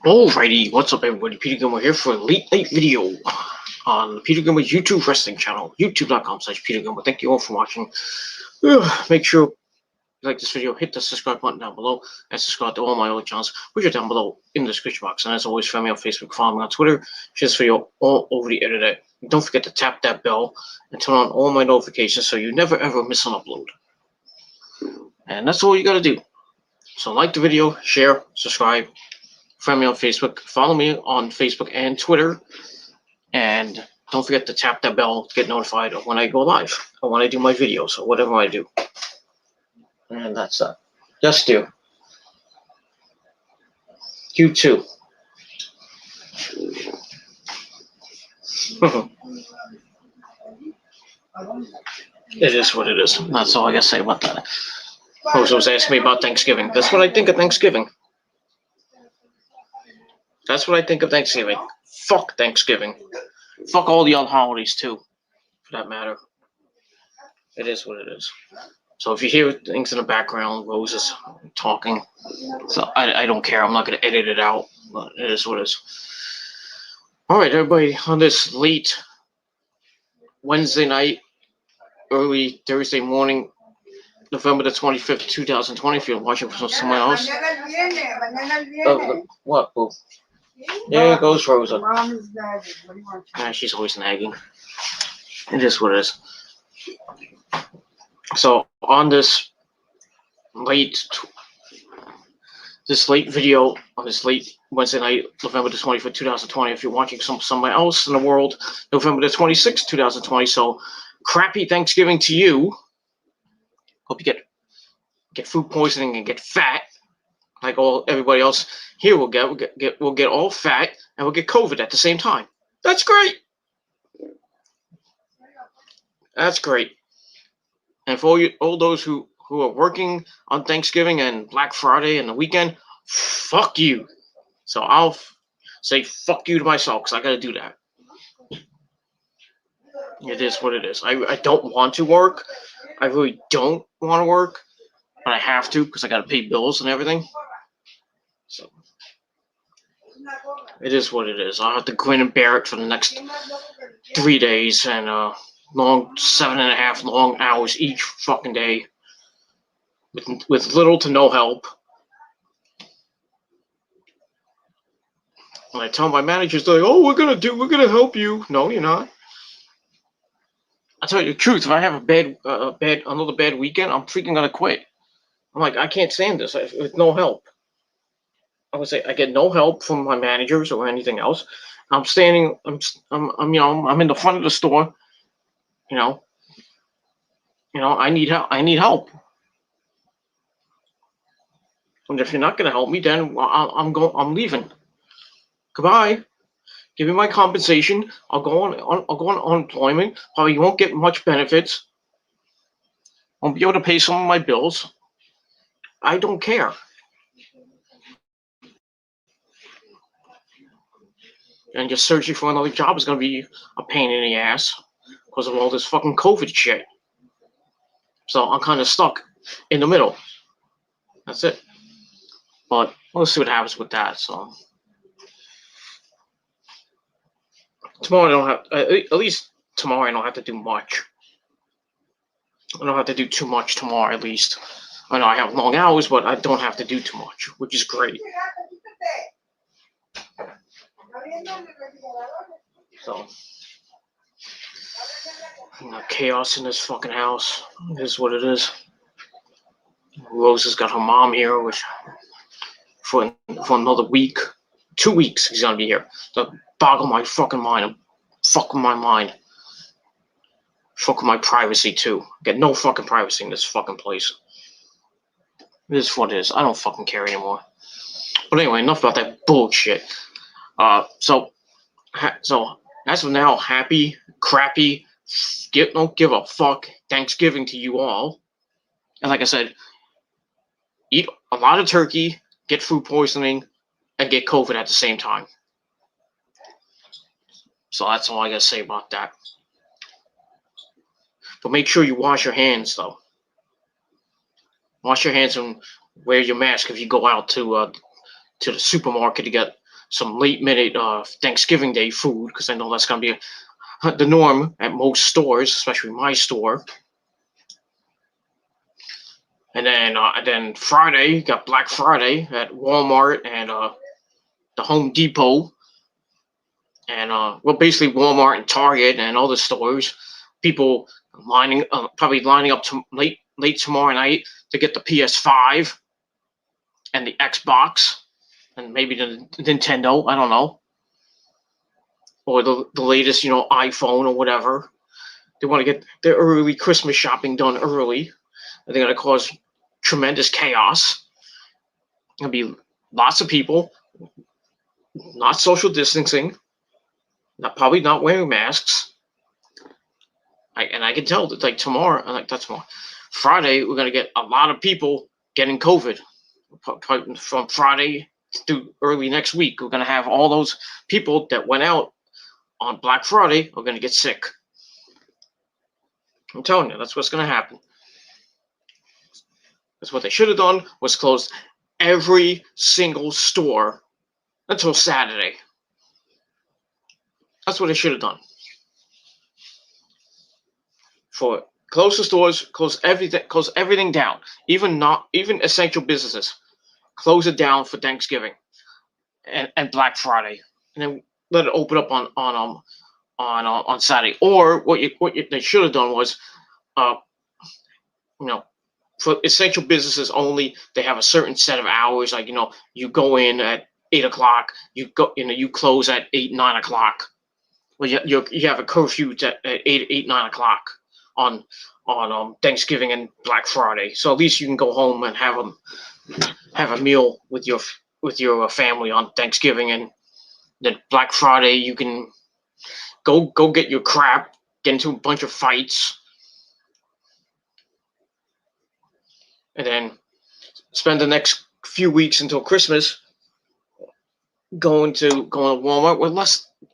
Alrighty, what's up everybody? Peter Gilmore here for a late night video on the Peter Gilmore YouTube wrestling channel, youtube.com/Peter Gilmore. Thank you all for watching. Make sure you like this video, hit the subscribe button down below, and subscribe to all my other channels, which are down below in the description box. And as always, follow me on Facebook, follow me on Twitter, share this video all over the internet. And don't forget to tap that bell and turn on all my notifications so you never ever miss an upload. And that's all you gotta do. So like the video, share, subscribe. Friend me on Facebook, follow me on Facebook and Twitter, and don't forget to tap that bell to get notified of when I go live or when I do my videos or whatever I do. And that's that. Just do. You too. It is what it is. That's all I gotta say about that. Jose was asking me about Thanksgiving. That's what I think of Thanksgiving. That's what I think of Thanksgiving. Fuck Thanksgiving. Fuck all the other holidays, too, for that matter. It is what it is. So if you hear things in the background, Rose is talking, so I don't care. I'm not going to edit it out, but it is what it is. All right, everybody, on this late Wednesday night, early Thursday morning, November the 25th, 2020, if you're watching from somewhere else. What, boo? There goes Rosa. Yeah, she's always nagging. It is what it is. So on this late video on this late Wednesday night, November the 25th, 2020, if you're watching somewhere else in the world, November the 26th, 2020. So crappy Thanksgiving to you. Hope you get food poisoning and get fat. Like everybody else here will get all fat and we'll get COVID at the same time. That's great. That's great. And for all those who are working on Thanksgiving and Black Friday and the weekend, fuck you. So I'll say fuck you to myself because I got to do that. It is what it is. I don't want to work. I really don't want to work, but I have to because I got to pay bills and everything. So it is what it is. I'll have to grin and bear it for the next 3 days and long 7.5 long hours each fucking day with little to no help. And I tell my managers, they're like, "Oh, we're gonna help you." No, you're not. I tell you the truth. If I have another bad weekend, I'm freaking gonna quit. I'm like, I can't stand this with no help. I would say I get no help from my managers or anything else. I'm in the front of the store. I need help. I need help. And if you're not gonna help me, then I'm leaving. Goodbye. Give me my compensation. I'll go on unemployment. Probably won't get much benefits. Won't be able to pay some of my bills. I don't care. And just searching for another job is going to be a pain in the ass because of all this fucking COVID shit. So I'm kind of stuck in the middle. That's it. But we'll see what happens with that. So tomorrow I don't have, at least tomorrow I don't have to do much. I don't have to do too much tomorrow at least. I know I have long hours, but I don't have to do too much, which is great. So, chaos in this fucking house. It is what it is. Rose has got her mom here, which for another week, 2 weeks he's gonna be here. To boggle my fucking mind. Fuck with my mind. Fuck with my privacy too. Get no fucking privacy in this fucking place. It is what it is. I don't fucking care anymore. But anyway, enough about that bullshit. So as of now, happy, crappy, don't give a fuck Thanksgiving to you all. And like I said, eat a lot of turkey, get food poisoning, and get COVID at the same time. So that's all I gotta say about that. But make sure you wash your hands, though. Wash your hands and wear your mask if you go out to the supermarket to get some late minute Thanksgiving Day food, because I know that's gonna be the norm at most stores, especially my store. And then Friday, got Black Friday at Walmart and the Home Depot, and basically Walmart and Target and all the stores. People probably lining up to late tomorrow night to get the PS5 and the Xbox and maybe the Nintendo. I don't know, or the latest iPhone or whatever. They want to get their early Christmas shopping done early. They're going to cause tremendous chaos. There'll be lots of people, not social distancing, probably not wearing masks. I can tell that tomorrow, that's tomorrow, Friday, we're going to get a lot of people getting COVID. From Friday through early next week, we're going to have all those people that went out on Black Friday are going to get sick. I'm telling you, that's what's going to happen. That's what they should have done, was close every single store until Saturday. That's what they should have done. For close the stores, close everything down. Even essential businesses, close it down for Thanksgiving and Black Friday, and then let it open up on Saturday. Or what they should have done was, for essential businesses only, they have a certain set of hours. You go in at 8 o'clock, you close at 8, 9 o'clock. Well, you have a curfew at 8, 9 o'clock on Thanksgiving and Black Friday. So at least you can go home and have a meal with your family on Thanksgiving, and then Black Friday you can go get your crap, get into a bunch of fights, and then spend the next few weeks until Christmas going to Walmart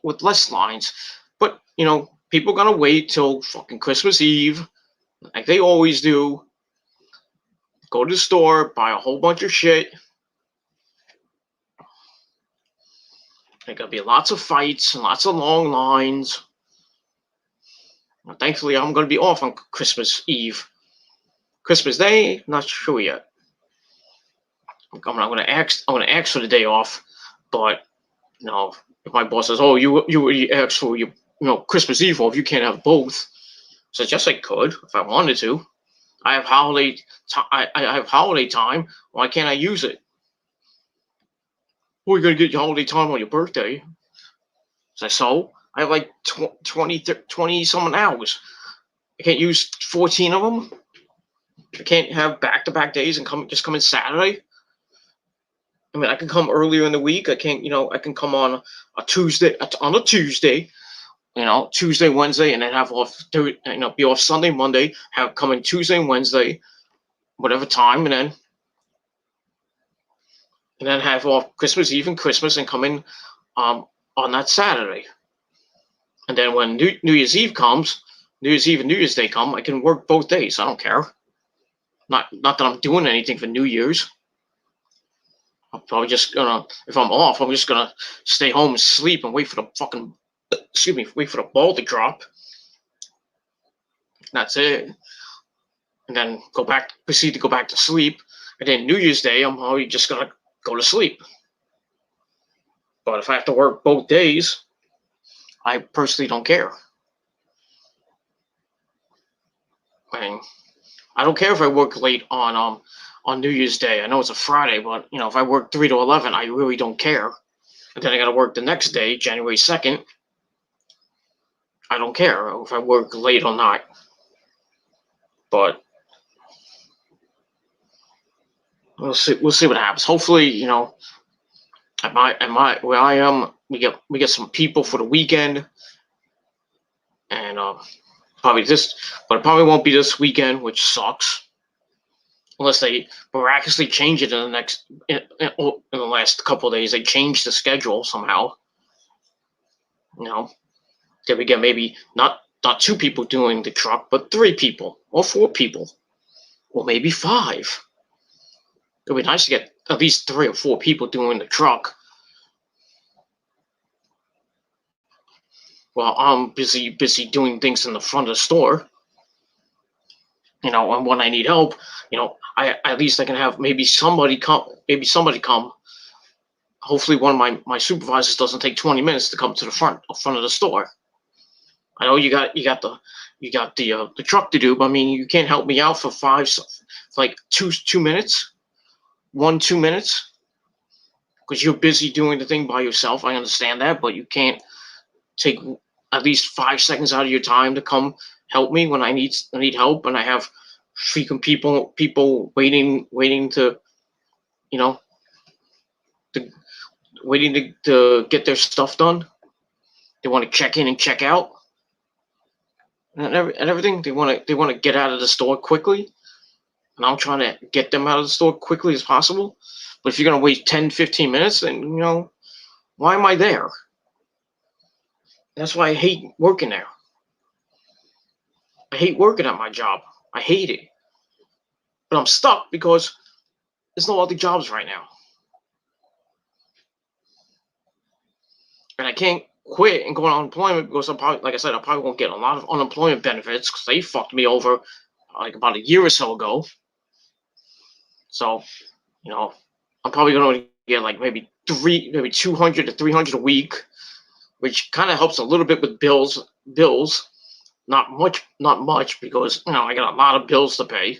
with less lines. But people are gonna wait till fucking Christmas Eve, like they always do. Go to the store, buy a whole bunch of shit. There's gonna be lots of fights and lots of long lines. Thankfully, I'm gonna be off on Christmas Eve. Christmas Day, not sure yet. I'm gonna ask for the day off, but if my boss says, "Oh, you already asked for your Christmas Eve off, you can't have both," so yes, I could if I wanted to. I have holiday time. Why can't I use it? Well, you're gonna get your holiday time on your birthday. So I have like 20 some hours. I can't use 14 of them. I can't have back-to-back days and come in Saturday. I mean, I can come earlier in the week. I can't, I can come on a Tuesday, Tuesday, Wednesday, and then have off, be off Sunday, Monday, come in Tuesday and Wednesday, whatever time, and then have off Christmas Eve and Christmas, and come in on that Saturday. And then when New Year's Eve comes, New Year's Eve and New Year's Day come, I can work both days. I don't care. Not that I'm doing anything for New Year's. I'm probably just gonna, if I'm off, I'm just gonna stay home and sleep and wait for the ball to drop. That's it. And then proceed to go back to sleep. And then New Year's Day, I'm probably just gonna go to sleep. But if I have to work both days, I personally don't care. I mean, I don't care if I work late on New Year's Day. I know it's a Friday, but if I work 3 to 11, I really don't care. And then I got to work the next day, January 2nd. I don't care if I work late or not. But we'll see what happens. Hopefully, at my where I am, we get some people for the weekend, and but it probably won't be this weekend, which sucks. Unless they miraculously change it in the last couple of days, they change the schedule somehow. Then we get maybe not 2 people doing the truck, but 3 people or 4 people, or maybe 5. It'd be nice to get at least 3 or 4 people doing the truck. while I'm busy doing things in the front of the store. And when I need help, I at least I can have maybe somebody come. Hopefully, one of my supervisors doesn't take 20 minutes to come to the front of the store. I know you got the truck to do, but I mean, you can't help me out for like 2 minutes, 2 minutes, because you're busy doing the thing by yourself. I understand that, but you can't take at least 5 seconds out of your time to come help me when I need help, and I have freaking people waiting to, waiting to get their stuff done. They want to check in and check out, and everything. They want to get out of the store quickly, and I'm trying to get them out of the store quickly as possible. But if you're gonna wait 10, 15 minutes, then why am I there? That's why I hate working there. I hate working at my job. I hate it. But I'm stuck because there's no other jobs right now. And I can't quit and go on unemployment because I probably won't get a lot of unemployment benefits because they fucked me over like about a year or so ago. So, I'm probably going to get like maybe 200 to 300 a week, which kind of helps a little bit with bills. Not much because I got a lot of bills to pay,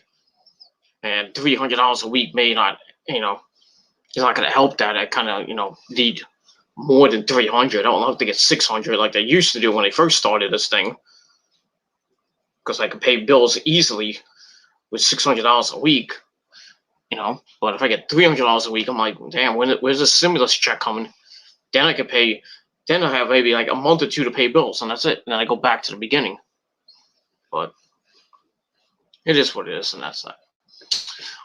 and $300 a week may not, it's not going to help that. I kind of, need more than 300. I don't have to get 600 like they used to do when they first started this thing, because I could pay bills easily with $600 a week. But if I get $300 a week, I'm like, damn, where's the stimulus check coming? Then I could pay. Then I have maybe like a month or two to pay bills, and that's it. And then I go back to the beginning. But it is what it is, and that's that.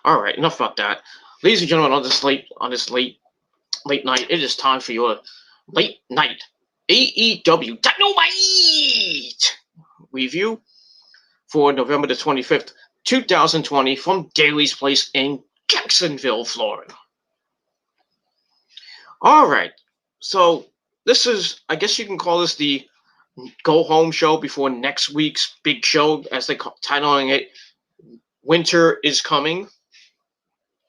All right, enough about that, ladies and gentlemen. On this late night, it is time for your late night AEW Dynamite review for November the 25th, 2020, from Daly's Place in Jacksonville, Florida. All right, so this is, I guess you can call this the go home show before next week's big show, as they titling it. Winter is coming,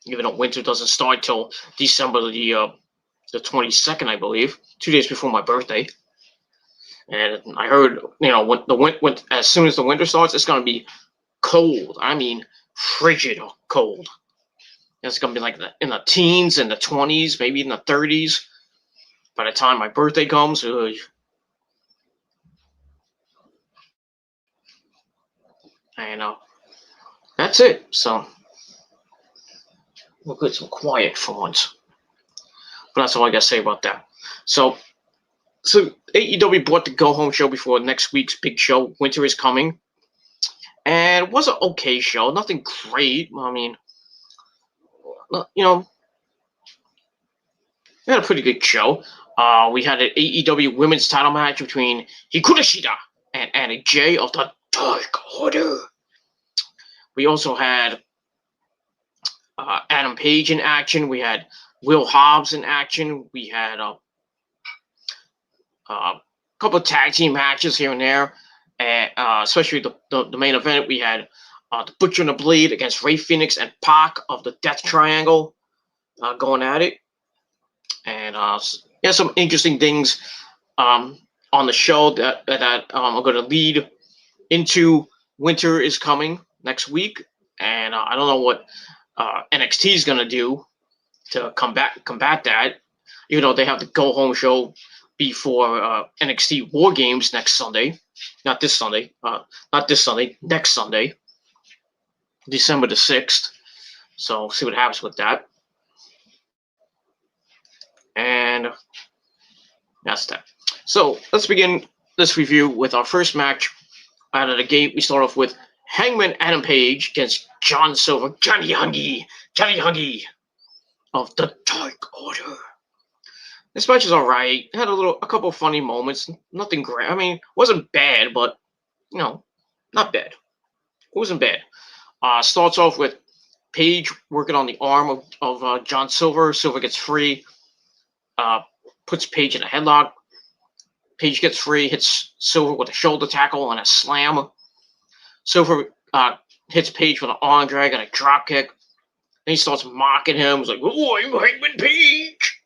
even though winter doesn't start till December the 22nd, I believe, 2 days before my birthday. And I heard, when as soon as the winter starts, it's gonna be cold. I mean, frigid cold. It's gonna be like in the teens, in the 20s, maybe in the 30s. By the time my birthday comes, that's it. So we'll get some quiet for once. But that's all I gotta say about that. So AEW bought the go home show before next week's big show. Winter is coming, and it was an okay show. Nothing great. I mean, we had a pretty good show. We had an AEW women's title match between Hikaru Shida and Anna Jay of the Dark Order. We also had Adam Page in action. We had Will Hobbs in action. We had a couple of tag team matches here and there, and especially the main event. We had the Butcher and the Blade against Rey Fenix and Pac of the Death Triangle going at it, and some interesting things on the show that are going to lead into Winter is Coming next week, and I don't know what NXT is going to do to combat that, even though they have the go home show before NXT War Games next Sunday. Next Sunday, December the 6th. So see what happens with that. And that's that. So let's begin this review with our first match. Out of the gate, we start off with Hangman Adam Page against Johnny Hungee of the Dark Order. This match is alright. Had a couple of funny moments. Nothing great. I mean, wasn't bad, but not bad. It wasn't bad. Starts off with Page working on the arm of John Silver. Silver gets free. Puts Page in a headlock. Page gets free, hits Silver with a shoulder tackle and a slam. Silver hits Page with an arm drag and a drop kick. Then he starts mocking him. He's like, "Oh, I'm Hangman Page."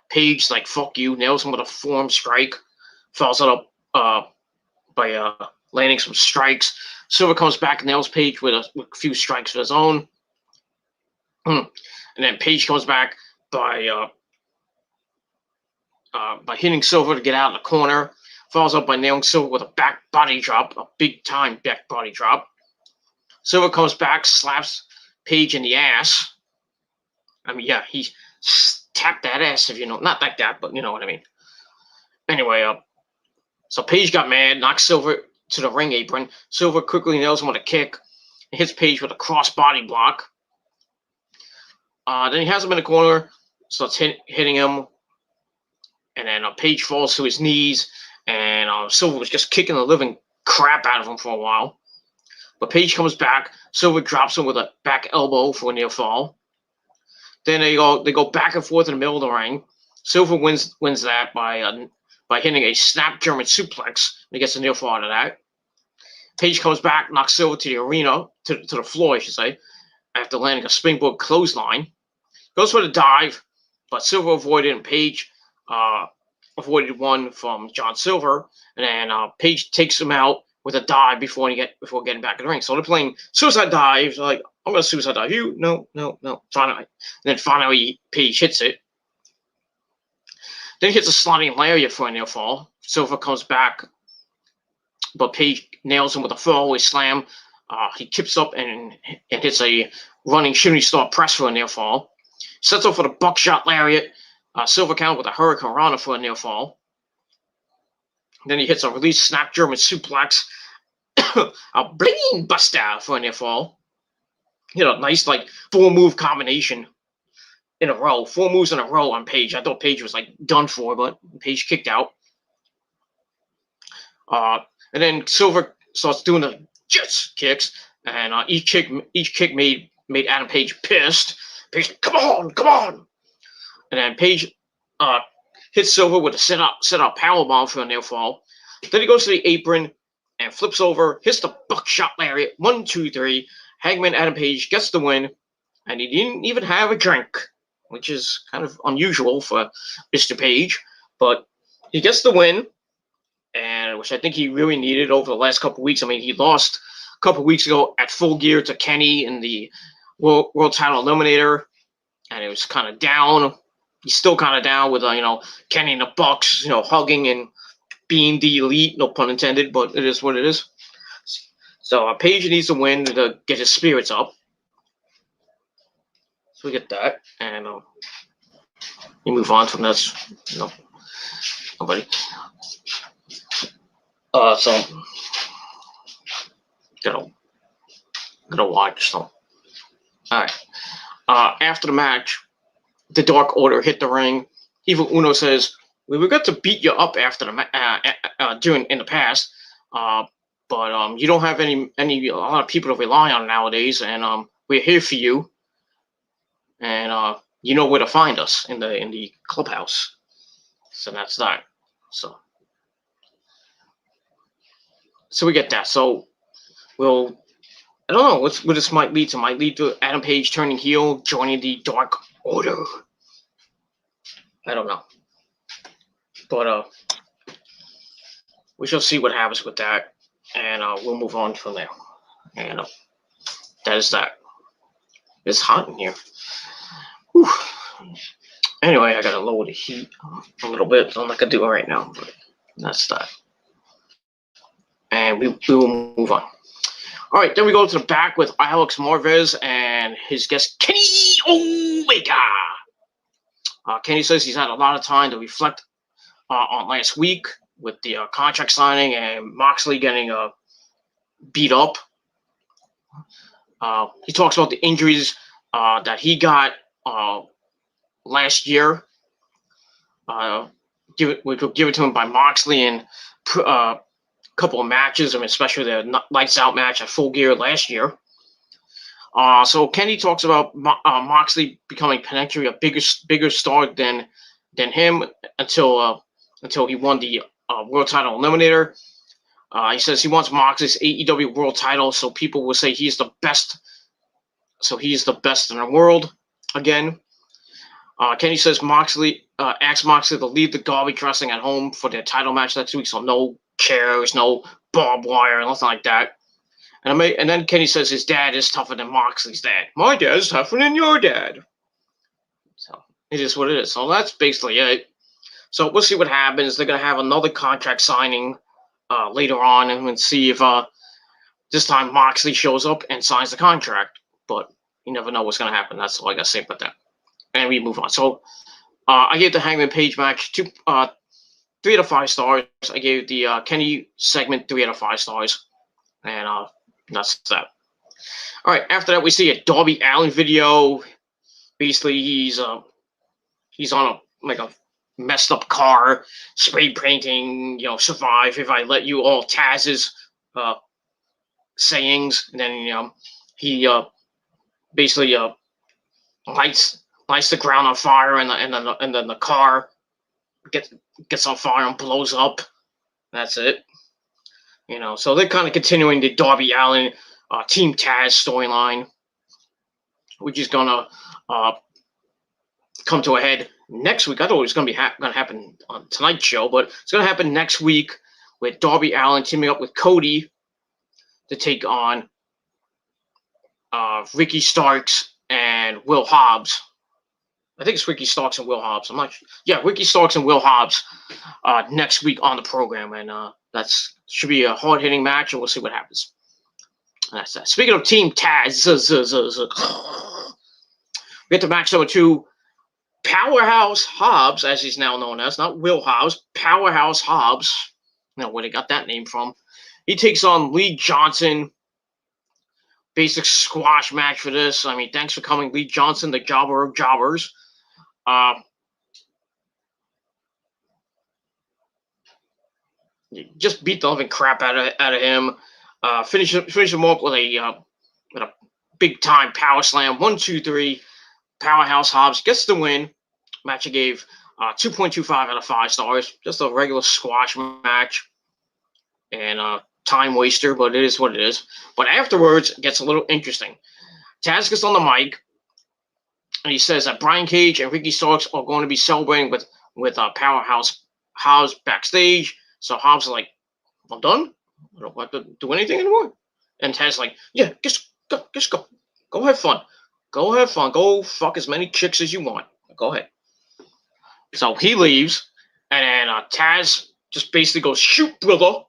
Page like, "Fuck you," nails him with a forearm strike. Follows it up by landing some strikes. Silver comes back and nails Page with a few strikes of his own. And then Page comes back by hitting Silver to get out of the corner. Follows up by nailing Silver with a back body drop, a big-time back body drop. Silver comes back, slaps Page in the ass. I mean, yeah, he tapped that ass, if you know. Not like that, but you know what I mean. Anyway, so Page got mad, knocked Silver to the ring apron. Silver quickly nails him with a kick and hits Page with a cross body block. Then he has him in the corner, starts hitting him. And then Page falls to his knees, and Silver was just kicking the living crap out of him for a while. But Page comes back. Silver drops him with a back elbow for a near fall. Then they go back and forth in the middle of the ring. Silver wins that by hitting a snap German suplex. He gets a near fall out of that. Page comes back, knocks Silver to the arena, to the floor, I should say, after landing a springboard clothesline. Goes for the dive, but Silver avoided, and Page avoided one from John Silver, and then Page takes him out with a dive before getting back in the ring. So they're playing suicide dives. Like, I'm gonna suicide dive you. No. Finally, and then finally Page hits it. Then he hits a sliding lariat for a near fall. Silver comes back, but Page nails him with a throwaway slam. He tips up and hits a running shooting star press for a near fall. Sets up for the buckshot lariat. Silver count with a Hurricane Rana for a near fall. Then he hits a release snap German suplex. A bling buster for a near fall. Nice like 4-move combination in a row. 4 moves in a row on Page. I thought Page was like done for, but Page kicked out. And then Silver starts doing the jits kicks, and each kick made Adam Page pissed. Page, come on! And then Page hits Silver with a set up powerbomb for a near fall. Then he goes to the apron and flips over, hits the buckshot lariat. 1, 2, 3. Hangman Adam Page gets the win, and he didn't even have a drink, which is kind of unusual for Mr. Page. But he gets the win, and which I think he really needed over the last couple of weeks. I mean, he lost a couple of weeks ago at Full Gear to Kenny in the World Title Eliminator, and it was kind of down. He's still kind of down with Kenny and the Bucks, hugging and being the elite. No pun intended, but it is what it is. So Page needs to win to get his spirits up. So we get that, and we move on from this. Nobody. So gotta watch. So, all right. After the match, the Dark Order hit the ring. Evil Uno says, "We were going to beat you up after the in the past, but you don't have a lot of people to rely on nowadays, and we're here for you, and you know where to find us in the clubhouse." So that's that. So we get that. So I don't know what this might lead to. Might lead to Adam Page turning heel, joining the Dark Order. I don't know. But we shall see what happens with that, and we'll move on from there. And that is that. It's hot in here. Whew. Anyway, I gotta lower the heat a little bit. So I'm not gonna do it right now, but that's that. And we will move on. All right, then we go to the back with Alex Marvez and his guest, Kenny Omega. Kenny says he's had a lot of time to reflect on last week with the contract signing and Moxley getting beat up. He talks about the injuries that he got last year. Given to him by Moxley and couple of matches, especially the Lights Out match at Full Gear last year. So Kenny talks about Moxley becoming potentially a bigger star than him until until he won the world title eliminator. He says he wants Moxley's AEW world title, so people will say he's the best. So he's the best in the world again. Kenny says Moxley asks Moxley to leave the garbage wrestling at home for their title match next week, so no chairs, no barbed wire, nothing like that. And then Kenny says his dad is tougher than Moxley's dad. My dad's tougher than your dad. So it is what it is. So that's basically it. So we'll see what happens. They're going to have another contract signing later on, and we'll see if this time Moxley shows up and signs the contract. But you never know what's going to happen. That's all I got to say about that. And we move on. So I gave the Hangman Page match 3 out of 5 stars. I gave the Kenny segment 3 out of 5 stars. And that's that. All right. After that, we see a Darby Allin video. Basically, he's on a messed up car, spray painting, survive if I let you, all Taz's sayings. And then, he basically lights the ground on fire, and then the car gets on fire and blows up. That's it. So they're kind of continuing the Darby Allin Team Taz storyline, which is gonna come to a head next week. I thought it was gonna happen on tonight's show, but it's gonna happen next week with Darby Allin teaming up with Cody to take on Ricky Starks and Will Hobbs. I think it's Ricky Starks and Will Hobbs. I'm not sure. Yeah, Ricky Starks and Will Hobbs next week on the program, and that's should be a hard-hitting match, and we'll see what happens. That's that. Speaking of Team Taz, we get to match number 2. Powerhouse Hobbs, as he's now known as, not Will Hobbs, Powerhouse Hobbs. Now, where they got that name from? He takes on Lee Johnson. Basic squash match for this. I mean, thanks for coming, Lee Johnson, the jobber of jobbers. Just beat the living crap out of him. Finish him up with a big time power slam. 1, 2, 3. Powerhouse Hobbs gets the win. Match I gave 2.25 out of 5 stars. Just a regular squash match and time waster, but it is what it is. But afterwards, it gets a little interesting. Taz gets on the mic and he says that Brian Cage and Ricky Starks are going to be celebrating with Powerhouse Hobbs backstage. So Hobbs is like, I'm done. I don't have to do anything anymore. And Taz is like, yeah, just go. Go have fun. Go have fun. Go fuck as many chicks as you want. Go ahead. So he leaves, and then Taz just basically goes, shoot, brother.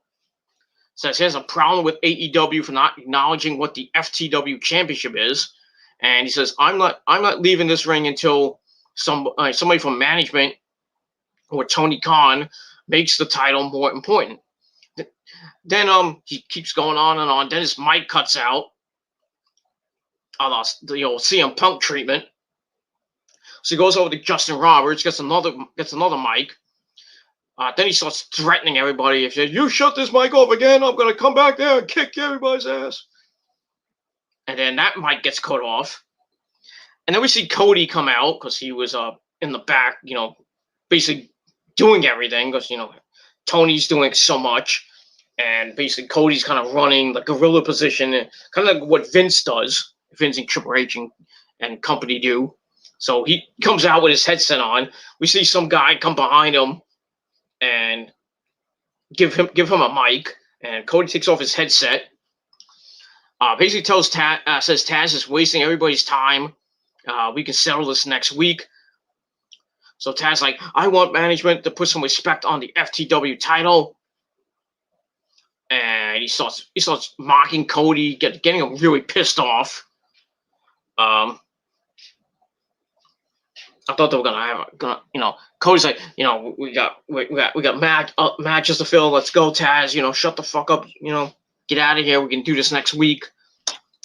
Says he has a problem with AEW for not acknowledging what the FTW championship is. And he says, I'm not leaving this ring until somebody from management or Tony Khan makes the title more important. Then he keeps going on and on. Then his mic cuts out. The old CM Punk treatment. So he goes over to Justin Roberts, gets another mic. Then he starts threatening everybody. If you shut this mic off again, I'm gonna come back there and kick everybody's ass. And then that mic gets cut off. And then we see Cody come out because he was in the back, basically doing everything because Tony's doing so much, and basically Cody's kind of running the gorilla position, kind of like what Vince does. Vince and Triple H and company do. So he comes out with his headset on. We see some guy come behind him and give him a mic, and Cody takes off his headset. Basically tells says Taz is wasting everybody's time. We can settle this next week. So Taz like, I want management to put some respect on the FTW title. And he starts mocking Cody, getting him really pissed off. I thought they were gonna Cody's like, we got matches to fill. Let's go, Taz. Shut the fuck up. Get out of here. We can do this next week.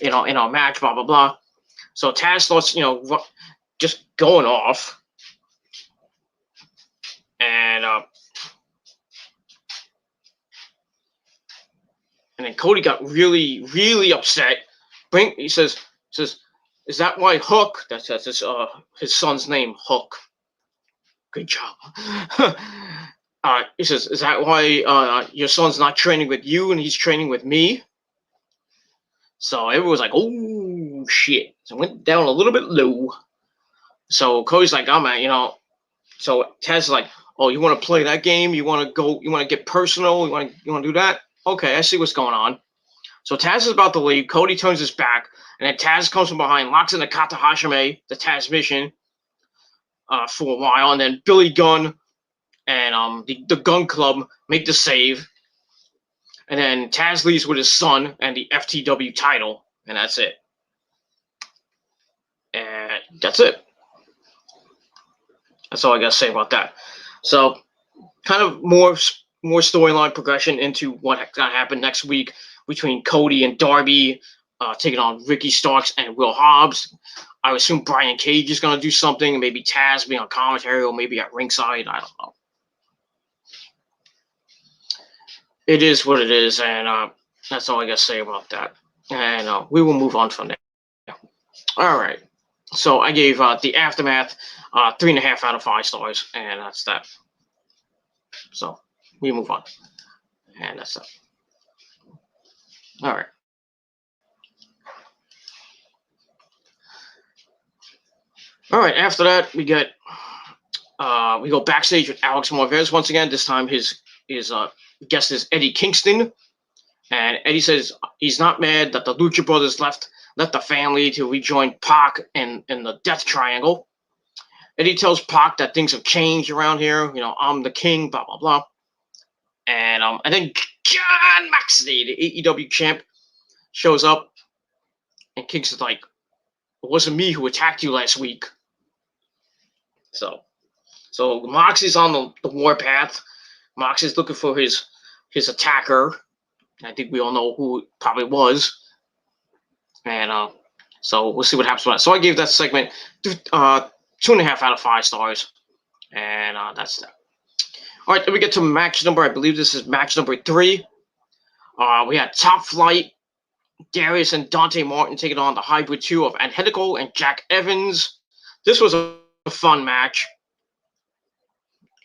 In our match. Blah blah blah. So Taz starts, just going off, and then Cody got really really upset. He says. Is that why Hook? That's his son's name, Hook. Good job. He says, "Is that why your son's not training with you and he's training with me?" So everyone was like, "Oh shit!" So it went down a little bit low. So Cody's like, "I'm at, you know." So Taz is like, "Oh, you want to play that game? You want to go? You want to get personal? You want to do that? Okay, I see what's going on." So Taz is about to leave. Cody turns his back, and then Taz comes from behind, locks in the Kata Hashime, the Taz mission, for a while, and then Billy Gunn and the Gun Club make the save, and then Taz leaves with his son and the FTW title, and that's it. And that's it. That's all I gotta say about that. So, kind of more storyline progression into what's gonna happen next week between Cody and Darby taking on Ricky Starks and Will Hobbs. I would assume Brian Cage is gonna do something, maybe Taz being on commentary or maybe at ringside. I don't know. It is what it is, and that's all I gotta say about that. And we will move on from there. All right. So I gave the Aftermath 3.5 out of 5 stars, and that's that. So we move on, and that's that. All right. All right. After that, we go backstage with Alex Marvez once again. This time his guest is Eddie Kingston, and Eddie says he's not mad that the Lucha Brothers left the family to rejoin Pac in the Death Triangle. Eddie tells Pac that things have changed around here. You know, I'm the king, blah blah blah. And then John Moxley, the AEW champ, shows up, and Kings is like, "It wasn't me who attacked you last week." So Moxley's on the warpath. Moxley's looking for his attacker. I think we all know who it probably was. And so we'll see what happens with that. So I gave that segment 2.5 out of 5 stars, and that's that. All right, then we get to match number. I believe this is match number 3. We had Top Flight, Darius and Dante Martin taking on the Hybrid 2 of Angelico and Jack Evans. This was a fun match.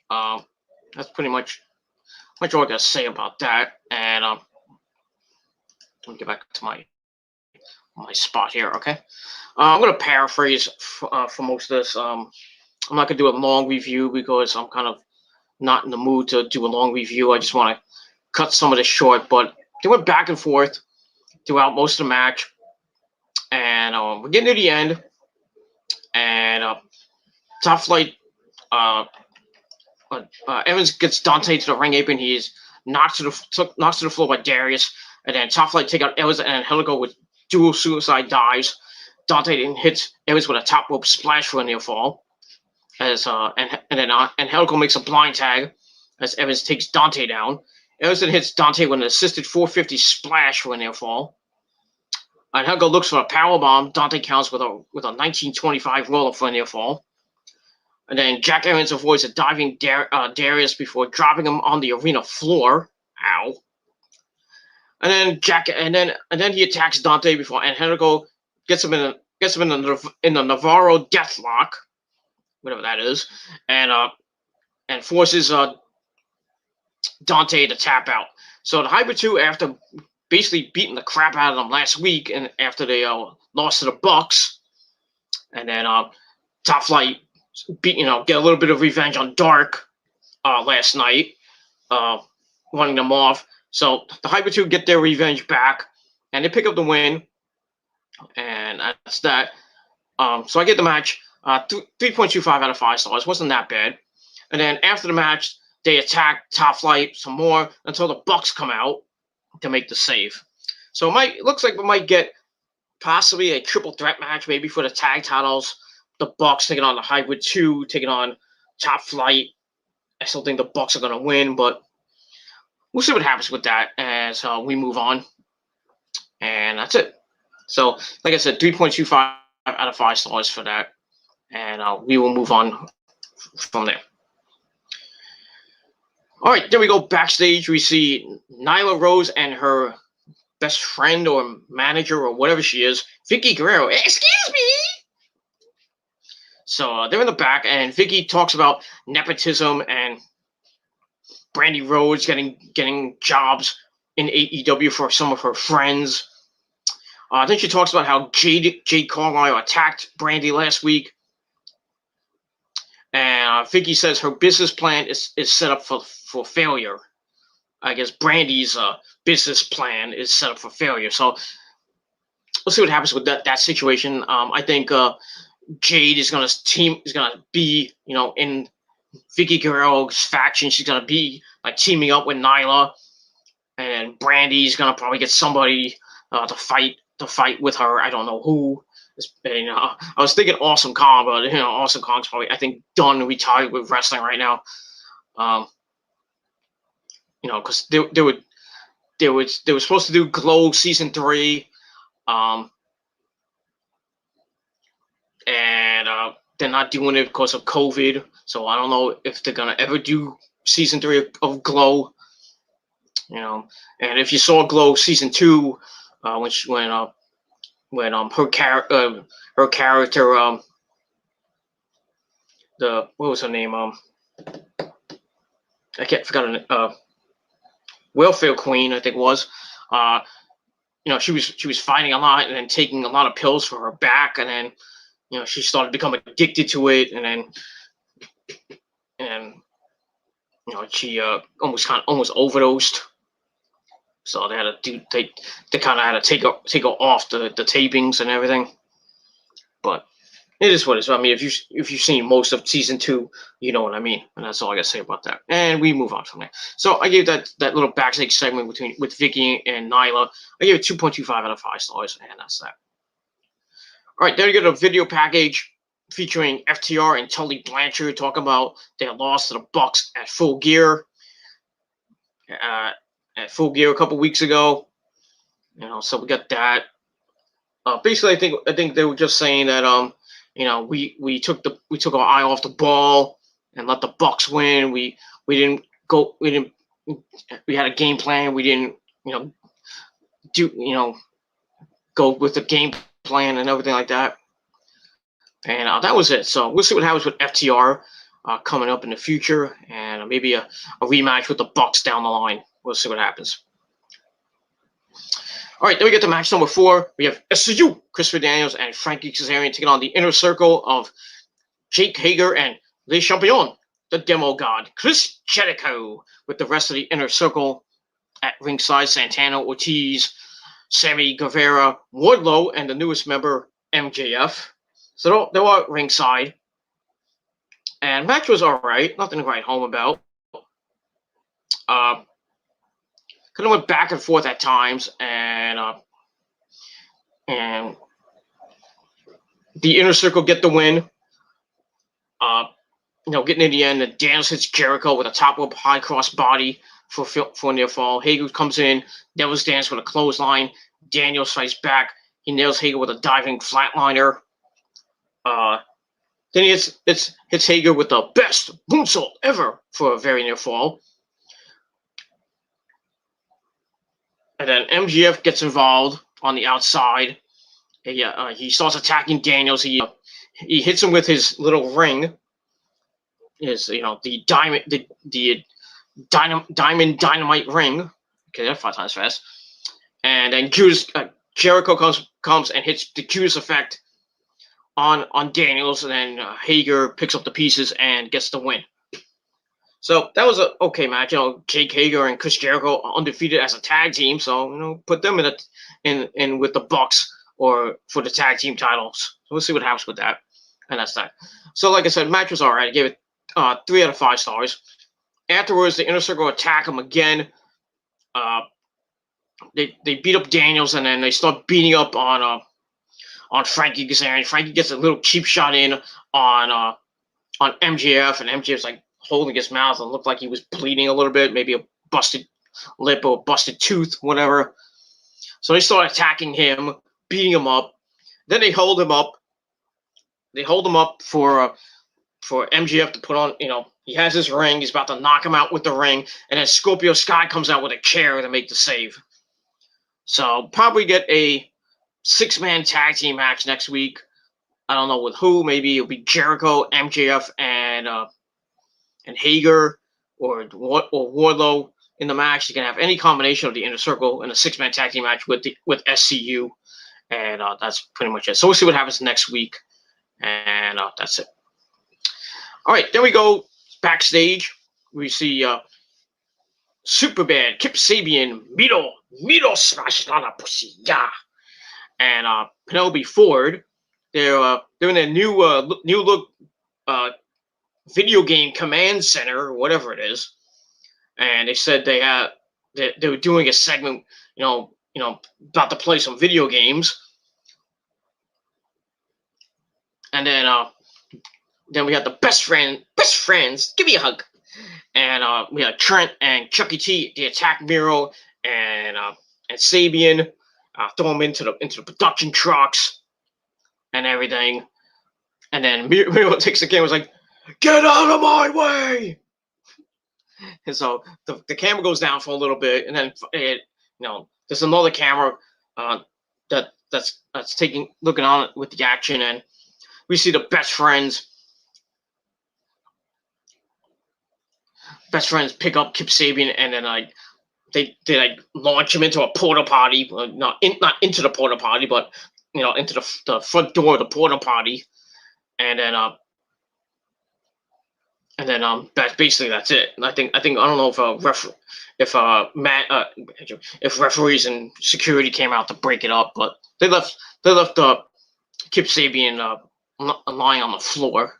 That's pretty much all I gotta say about that. And let me get back to my spot here. Okay, I'm gonna paraphrase for most of this. I'm not gonna do a long review because I'm kind of not in the mood to do a long review. I just want to cut some of this short. But they went back and forth throughout most of the match, and we're getting to the end. And Top Flight, Evans gets Dante to the ring apron. He's knocked to the floor by Darius, and then Top Flight take out Evans and Angelico with dual suicide dives. Dante then hits Evans with a top rope splash for a near fall. As and then Angelico makes a blind tag as Evans takes Dante down. Evans then hits Dante with an assisted 450 splash for a near fall. Angelico looks for a powerbomb. Dante counts with a 1925 roll-up for a near fall. And then Jack Evans avoids a diving Darius before dropping him on the arena floor. Ow. And then he attacks Dante before Angelico gets him in the Navarro Deathlock, whatever that is, and forces Dante to tap out. So the Hybrid 2, after basically beating the crap out of them last week, and after they lost to the Bucks, and then Top Flight get a little bit of revenge on Dark last night, running them off. So the Hybrid 2 get their revenge back, and they pick up the win, and that's that. So I get the match 3.25 out of 5 stars. Wasn't that bad. And then after the match, they attack Top Flight some more until the Bucks come out to make the save. So it looks like we might get possibly a triple threat match, maybe for the tag titles. The Bucks taking on the Hybrid 2, taking on Top Flight. I still think the Bucks are going to win, but we'll see what happens with that as we move on. And that's it. So, like I said, 3.25 out of 5 stars for that. And we will move on from there. All right, there we go. Backstage, we see Nyla Rose and her best friend or manager or whatever she is, Vicky Guerrero. Excuse me. So they're in the back, and Vicky talks about nepotism and Brandy Rhodes getting jobs in AEW for some of her friends. Then she talks about how Jade Carlisle attacked Brandy last week. And Vicky says her business plan is set up for failure. I guess Brandy's business plan is set up for failure. So we'll see what happens with that situation. I think Jade is gonna be, in Vicky Guerrero's faction. She's gonna be like teaming up with Nyla, and Brandy's gonna probably get somebody to fight with her. I don't know who. And, I was thinking Awesome Kong, but Awesome Kong's probably, I think, done, retired with wrestling right now. Because they were supposed to do Glow season 3, and they're not doing it because of COVID. So I don't know if they're gonna ever do season 3 of Glow. And if you saw Glow season 2, when her character what was her name, I forgot her Welfare Queen, I think it was, she was fighting a lot and then taking a lot of pills for her back, and then she started becoming addicted to it, and she almost overdosed. So they had to kind of had to take her off the tapings and everything. But it is what it is. I mean, if you've seen most of season 2, you know what I mean. And that's all I got to say about that. And we move on from there. So I gave that little backstage segment with Vicky and Nyla, I gave it 2.25 out of 5 stars, and that's that. All right, then you get a video package featuring FTR and Tully Blanchard talking about their loss to the Bucks at Full Gear. At Full Gear a couple weeks ago, so we got that. Basically, I think they were just saying that we took our eye off the ball and let the Bucks win. We had a game plan. We didn't go with the game plan and everything like that. And that was it. So we'll see what happens with FTR coming up in the future, and maybe a rematch with the Bucks down the line. We'll see what happens. All right, then we get to match number 4. We have SCU, Christopher Daniels and Frankie Kazarian taking on the Inner Circle of Jake Hager and Le Champion, the Demo God, Chris Jericho, with the rest of the Inner Circle at ringside: Santana, Ortiz, Sammy Guevara, Wardlow, and the newest member, MJF. So they were at ringside. And match was all right. Nothing to write home about. Kind of went back and forth at times, and the Inner Circle get the win. Getting in the end, Daniels hits Jericho with a top rope high cross body for a near fall. Hager comes in, Devil's Dance with a clothesline. Daniels fights back. He nails Hager with a diving flatliner. Then he hits Hager with the best moonsault ever for a very near fall. And then MJF gets involved on the outside. He starts attacking Daniels. He hits him with his little ring. The diamond dynamite ring. Okay, that's 5 times fast. And then Jericho comes and hits the Judas effect on Daniels, and then Hager picks up the pieces and gets the win. So that was an okay match. Jake Hager and Chris Jericho are undefeated as a tag team, so put them in with the Bucks or for the tag team titles. So we'll see what happens with that, and that's that. So like I said, match was all right. I gave it 3 out of 5 stars. Afterwards, the Inner Circle attack him again. They beat up Daniels, and then they start beating up on Frankie Kazarian. Frankie gets a little cheap shot in on MJF, and MJF's like holding his mouth and looked like he was bleeding a little bit, maybe a busted lip or busted tooth, whatever. So they start attacking him, beating him up. Then they hold him up. They hold him up for MJF to put on. He has his ring. He's about to knock him out with the ring, and then Scorpio Sky comes out with a chair to make the save. So probably get a 6-man tag team match next week. I don't know with who. Maybe it'll be Jericho, MJF, and Hager, or Wardlow in the match. You can have any combination of the Inner Circle in a 6-man tag team match with SCU, and that's pretty much it. So we'll see what happens next week, and that's it. All right, then we go backstage. We see Superbad, Kip Sabian, Mito smash on a pussy, yeah, and Penelope Ford. They're in a new look video game command center or whatever it is, and they said they were doing a segment, about to play some video games, and then we had the best friends, give me a hug, and we had Trent and Chucky T, the Attack Miro, and Sabian, throw them into the production trucks and everything, and then Miro takes the camera, was like, "Get out of my way!" And so the camera goes down for a little bit, and then there's another camera that's looking on it with the action, and we see the best friends pick up Kip Sabian, and then they launch him into a porta potty, not into the porta potty, but into the front door of the porta potty, and then that's basically that's it. And I don't know if referees and security came out to break it up, but they left Kip Sabian lying on the floor,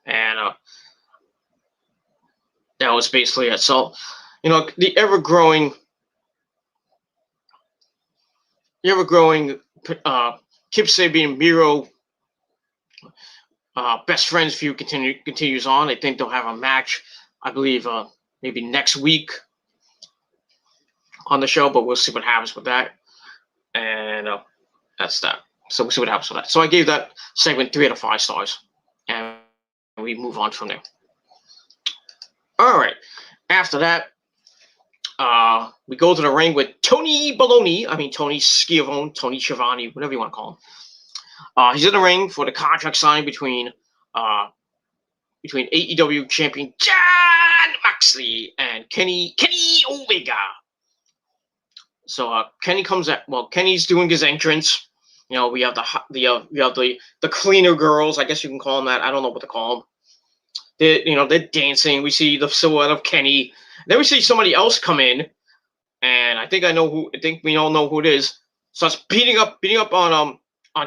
and that was basically it. So the ever growing Kip Sabian Miro best friends feud continues on. I think they'll have a match, I believe, maybe next week on the show, but we'll see what happens with that. And that's that. So we'll see what happens with that. So I gave that segment 3 out of 5 stars, and we move on from there. All right. After that, we go to the ring with Tony Schiavone, Tony Schiavone, whatever you want to call him. He's in the ring for the contract signing between AEW champion Jon Moxley and Kenny Omega. So Kenny comes at Kenny's doing his entrance. We have the cleaner girls, I guess you can call them that. I don't know what to call them. They're dancing. We see the silhouette of Kenny. Then we see somebody else come in, and I think we all know who it is. Starts beating up on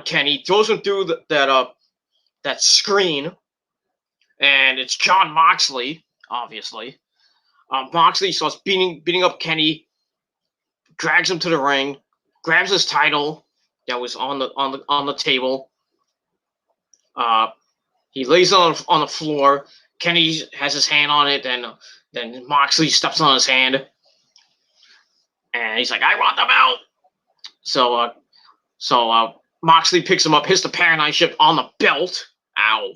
Kenny, throws him through that screen, and it's Jon Moxley, obviously. Moxley starts beating up Kenny, drags him to the ring, grabs his title that was on the table. He lays it on the floor. Kenny has his hand on it, then Moxley steps on his hand, and he's like, "I want the belt." So Moxley picks him up, hits the paradigm shift on the belt, ow,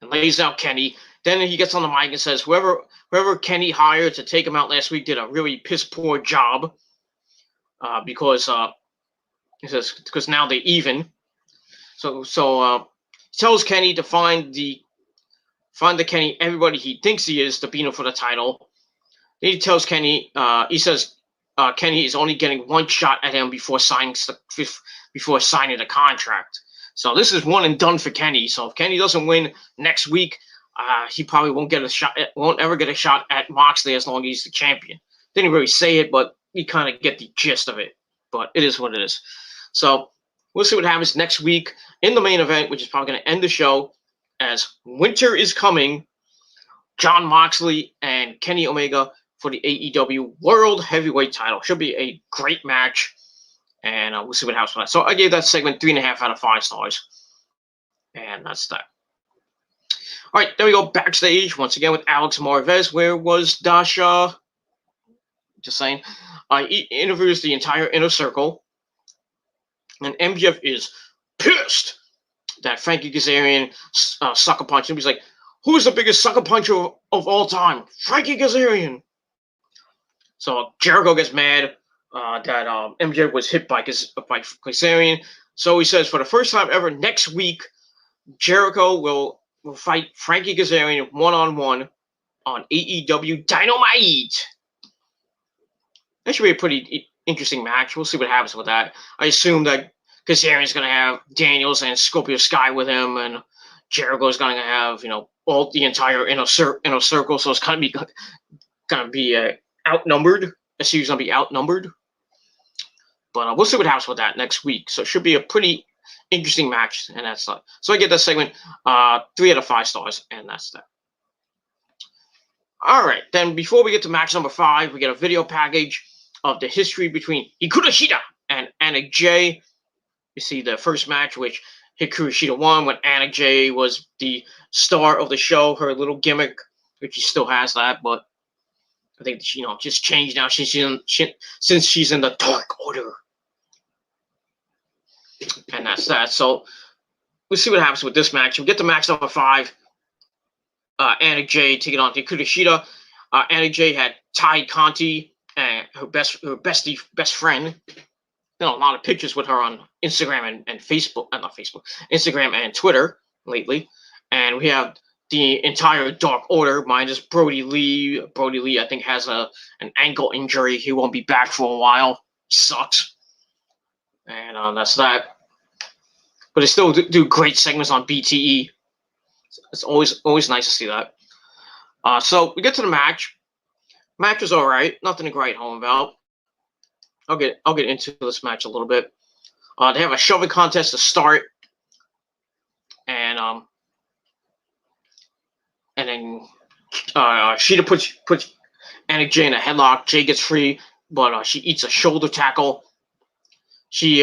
and lays out Kenny. Then he gets on the mic and says, whoever Kenny hired to take him out last week did a really piss poor job, because he says because now they're even. So he tells Kenny to find the Kenny everybody he thinks he is to beat him for the title. Then he tells Kenny, he says Kenny is only getting one shot at him before signing the contract. So this is one and done for Kenny. So if Kenny doesn't win next week, he probably won't ever get a shot at Moxley as long as he's the champion. Didn't really say it, but you kind of get the gist of it. But it is what it is. So we'll see what happens next week in the main event, which is probably going to end the show as Winter is Coming. Jon Moxley and Kenny Omega for the AEW World Heavyweight title. Should be a great match, and we'll see what happens with that. So I gave that segment 3.5 out of 5 stars, and that's that. All right, then we go backstage once again with Alex Marvez. Where was Dasha? Just saying. He interviews the entire Inner Circle, and MJF is pissed that Frankie Kazarian sucker punched him. He's like, "Who's the biggest sucker puncher of all time? Frankie Kazarian." So Jericho gets mad that MJF was hit by Kazarian. So he says, for the first time ever, next week, Jericho will fight Frankie Kazarian one-on-one on AEW Dynamite. That should be a pretty interesting match. We'll see what happens with that. I assume that Kazarian's going to have Daniels and Scorpio Sky with him, and Jericho's going to have, all the entire inner circle. So it's going to be outnumbered. The series going to be outnumbered. But we'll see what happens with that next week. So it should be a pretty interesting match, and that's so I get that segment 3 out of 5 stars, and that's that. All right, then before we get to match number 5, we get a video package of the history between Hikaru Shida and Anna Jay. You see the first match, which Hikaru Shida won when Anna Jay was the star of the show, her little gimmick, which she still has that, but I think just changed now since she's in the Dark Order. And that's that. So we'll see what happens with this match. We get to match number 5. Anna Jay taking on Hikaru Shida. Anna Jay had Ty Conti, her best friend. A lot of pictures with her on Instagram and Facebook, not Facebook, Instagram and Twitter lately. And we have the entire Dark Order minus Brody Lee. Brody Lee, I think, has an ankle injury. He won't be back for a while. Sucks. And that's that. But they still do great segments on BTE. It's always nice to see that. So we get to the match. Match was all right. Nothing to write home about. I'll get into this match a little bit. They have a shoving contest to start, and then Shida puts Anna Jay in a headlock. Jay gets free, but she eats a shoulder tackle. She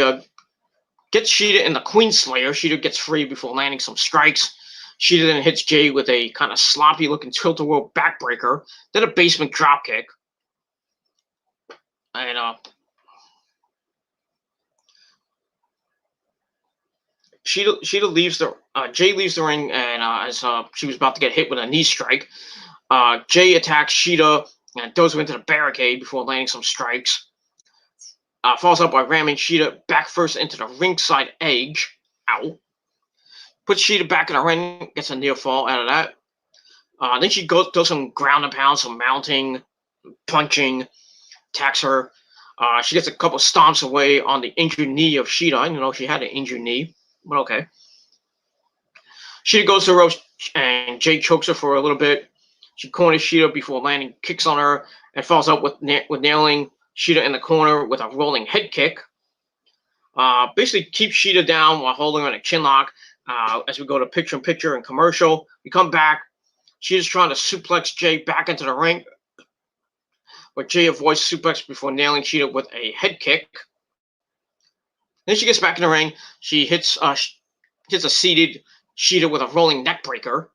gets Shida in the Queen Slayer. Shida gets free before landing some strikes. Shida then hits Jay with a kind of sloppy-looking tilt-a-whirl backbreaker, then a basement dropkick. And Shida leaves Jay leaves the ring, and as she was about to get hit with a knee strike, Jay attacks Shida and throws her into the barricade before landing some strikes. Falls up by ramming Shida back first into the ringside edge. Ow. Puts Shida back in the ring, gets a near fall out of that. Then she does some ground and pound, some mounting, punching, attacks her. She gets a couple stomps away on the injured knee of Shida. I didn't know she had an injured knee, but okay. Shida goes to the ropes, and Jay chokes her for a little bit. She corners Shida before landing kicks on her and falls out with nailing Shida in the corner with a rolling head kick. Basically keeps Shida down while holding her in a chin lock. As we go to picture-in-picture and commercial, we come back. Shida's trying to suplex Jay back into the ring, but Jay avoids suplex before nailing Shida with a head kick. Then she gets back in the ring. She hits a seated Shida with a rolling neck breaker.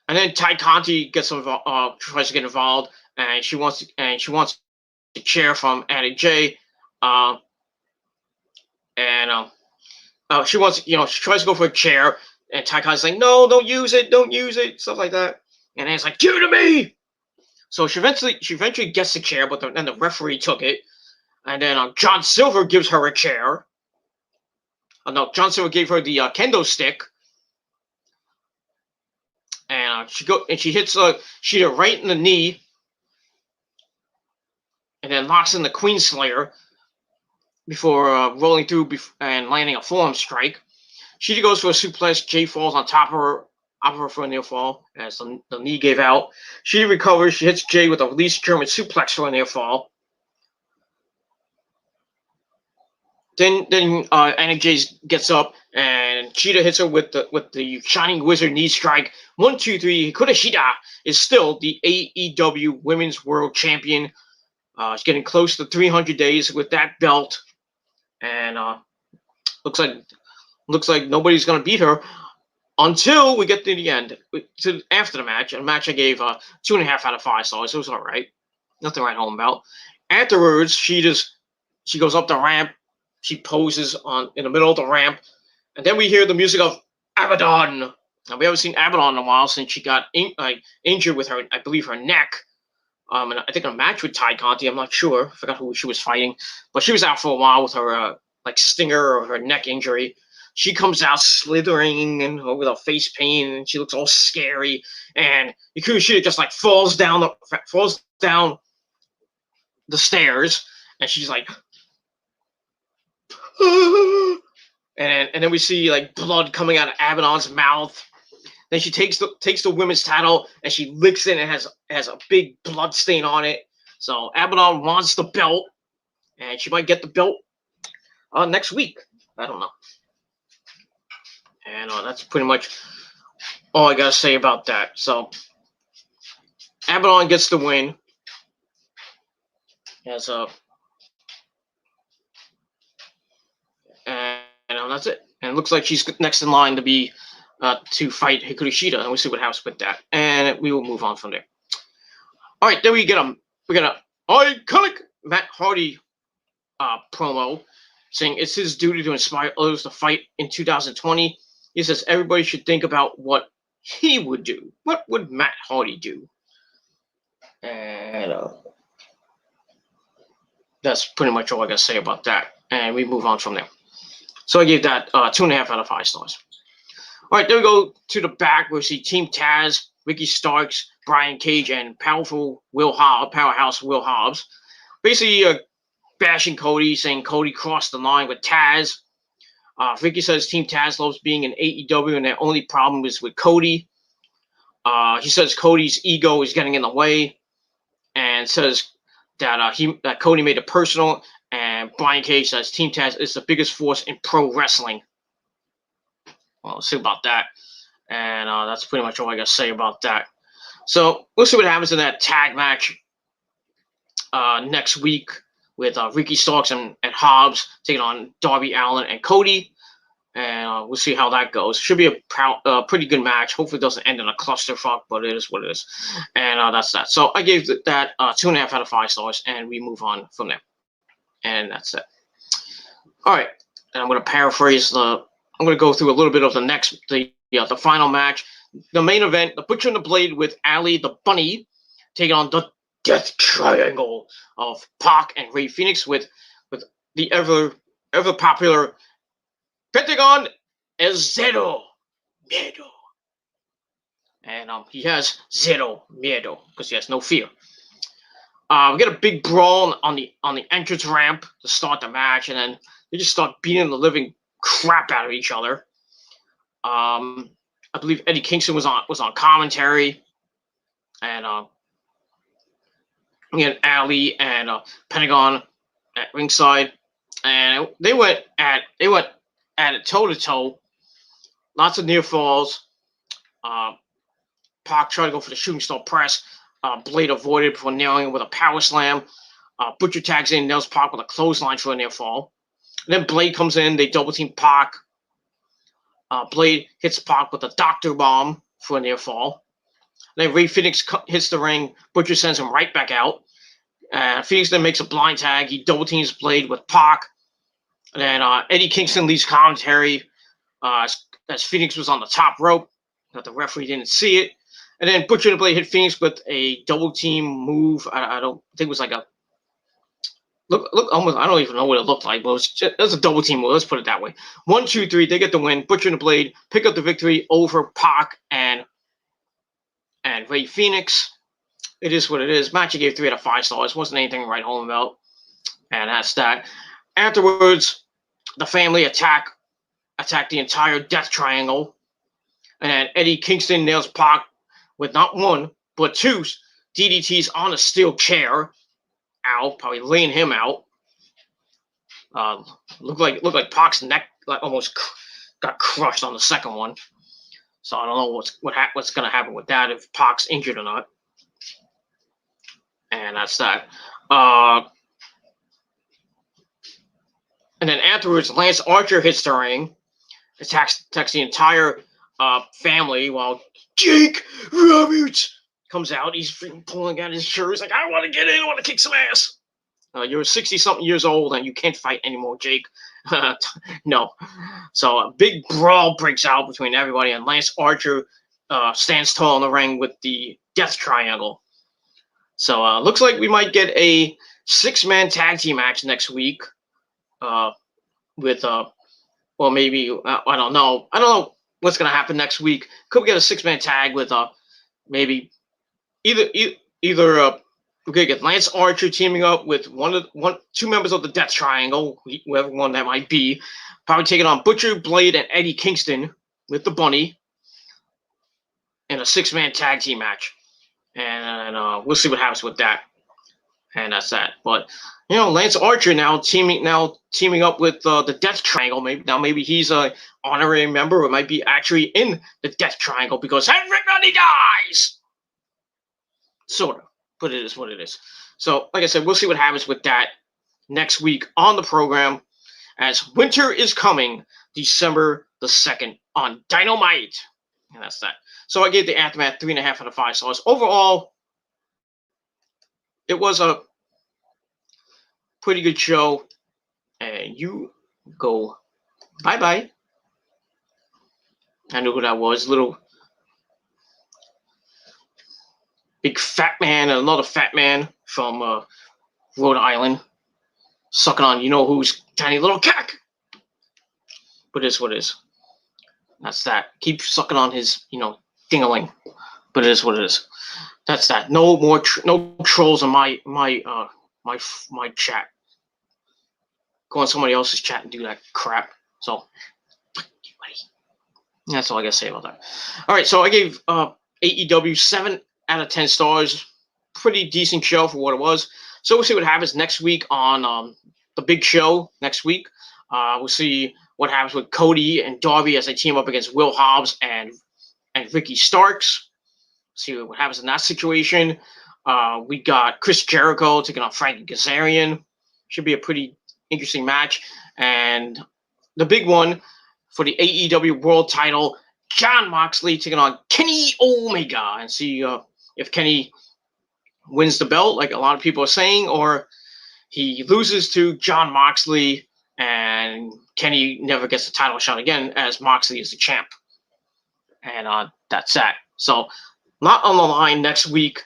And then Ty Conti tries to get involved, and she wants a chair from Anna Jay. She tries to go for a chair, and Ty Conti's like, no, don't use it, stuff like that. And Anna's like, give it to me. So she eventually gets the chair, but then the referee took it. And then John Silver gives her a chair. No, John Silver gave her the kendo stick. And she hits Shida right in the knee, and then locks in the Queen Slayer before rolling through and landing a forearm strike. Shida goes for a suplex. Jay falls on top of her for a near fall as the knee gave out. Shida recovers. She hits Jay with a released German suplex for a near fall. Then Anna Jay gets up, and Shida hits her with the Shining Wizard knee strike. 1, 2, 3. Hikaru Shida is still the AEW Women's World Champion. She's getting close to 300 days with that belt, and looks like nobody's gonna beat her until we get to the end. After the match, a match I gave 2.5 out of 5 stars. It was all right, nothing to write home about. Afterwards, she goes up the ramp. She poses in the middle of the ramp, and then we hear the music of Abaddon. Now, we haven't seen Abaddon in a while since she got injured with her, I believe, her neck. And I think a match with Ty Conti. I'm not sure. I forgot who she was fighting, but she was out for a while with her stinger or her neck injury. she comes out slithering and with her face paint, and she looks all scary. And Hikaru Shida just like falls down the stairs, and she's like, and then we see like blood coming out of Abaddon's mouth. Then she takes the women's title and she licks it, and it has a big blood stain on it. So Abaddon wants the belt, and she might get the belt next week. I don't know. And that's pretty much all I gotta say about that. So Abaddon gets the win. As and that's it. And it looks like she's next in line to fight Hikaru Shida, and we'll see what happens with that. And we will move on from there. All right, then we get a iconic Matt Hardy promo saying it's his duty to inspire others to fight in 2020. He says everybody should think about what he would do. What would Matt Hardy do? And that's pretty much all I got to say about that. And we move on from there. So I gave that 2.5 out of 5 stars. All right, then we go to the back where we see Team Taz, Ricky Starks, Brian Cage, and powerhouse Will Hobbs, basically bashing Cody, saying Cody crossed the line with Taz. Ricky says Team Taz loves being in AEW, and their only problem is with Cody. He says Cody's ego is getting in the way, and says that Cody made it personal. And Brian Cage says Team Taz is the biggest force in pro wrestling. Well, let's see about that. And that's pretty much all I got to say about that. So we'll see what happens in that tag match next week with Ricky Starks and Hobbs taking on Darby Allin and Cody. And we'll see how that goes. Should be a pretty good match. Hopefully it doesn't end in a clusterfuck, but it is what it is. And that's that. So I gave that 2.5 out of 5 stars, and we move on from there. And that's it. All right. And I'm going to paraphrase I'm going to go through a little bit of the final match. The main event, the Butcher and the Blade with Ali the Bunny taking on the Death Triangle of Pac and Rey Fenix with the ever popular Pentagon Zero Miedo. And he has Zero Miedo because he has no fear. We get a big brawl on the entrance ramp to start the match, and then they just start beating the living crap out of each other. I believe Eddie Kingston was on commentary, and we had Ali and Pentagon at ringside, and they went at it toe to toe. Lots of near falls. Pac tried to go for the shooting star press. Blade avoided before nailing him with a power slam. Butcher tags in, nails Pac with a clothesline for a near fall. And then Blade comes in, they double team Pac. Blade hits Pac with a doctor bomb for a near fall. Then Rey Fenix hits the ring. Butcher sends him right back out. Phoenix then makes a blind tag. He double teams Blade with Pac. And then Eddie Kingston leaves commentary as Phoenix was on the top rope, but the referee didn't see it. And then Butcher and Blade hit Phoenix with a double team move. I don't think it was like a look almost. I don't even know what it looked like, but it was a double team move. Let's put it that way. 1, 2, 3. They get the win. Butcher and the Blade pick up the victory over Pac and Rey Fenix. It is what it is. Match I gave 3 out of 5 stars. Wasn't anything to write home about, and that's that. Afterwards, the family attack the entire Death Triangle, and then Eddie Kingston nails Pac with not 1 but 2 DDTs on a steel chair. Ow, probably laying him out. Looked like Pac's neck almost got crushed on the second one. So I don't know what's going to happen with that, if Pac's injured or not. And that's that. And then afterwards, Lance Archer hits the ring, attacks the entire family, while Jake Roberts comes out. He's freaking pulling out his shirt. He's like, I want to get in. I want to kick some ass. You're 60-something years old, and you can't fight anymore, Jake. No. So a big brawl breaks out between everybody, and Lance Archer stands tall in the ring with the Death Triangle. So looks like we might get a 6-man tag team match next week with or maybe I don't know. I don't know what's gonna happen next week. Could we get a 6-man tag with maybe either we're gonna get Lance Archer teaming up with two members of the Death Triangle, whoever one that might be, probably taking on Butcher, Blade, and Eddie Kingston with the Bunny in a 6-man tag team match, and we'll see what happens with that. And that's that. But Lance Archer now teaming up with the Death Triangle. Maybe he's a honorary member, or might be actually in the Death Triangle because everybody dies. Sort of, but it is what it is. So, like I said, we'll see what happens with that next week on the program, as Winter is Coming, December the 2nd on Dynamite. And that's that. So I gave the Aftermath 3.5 out of 5 stars. Overall, it was a pretty good show. And you go bye-bye. I knew who that was. Little big fat man and another fat man from Rhode Island sucking on who's tiny little cock. But it is what it is. That's that. Keep sucking on his dingaling. But it is what it is. That's that. No more no trolls in my chat. Go on somebody else's chat and do that crap. So that's all I gotta say about that. All right, so I gave AEW 7 out of 10 stars. Pretty decent show for what it was. So we'll see what happens next week on the big show next week. We'll see what happens with Cody and Darby as they team up against Will Hobbs and Ricky Starks. See what happens in that situation. We got Chris Jericho taking on Frankie Kazarian. Should be a pretty interesting match. And the big one for the AEW World Title, Jon Moxley taking on Kenny Omega, and see if Kenny wins the belt, like a lot of people are saying, or he loses to Jon Moxley and Kenny never gets the title shot again, as Moxley is the champ. And that's that. So, not on the line next week.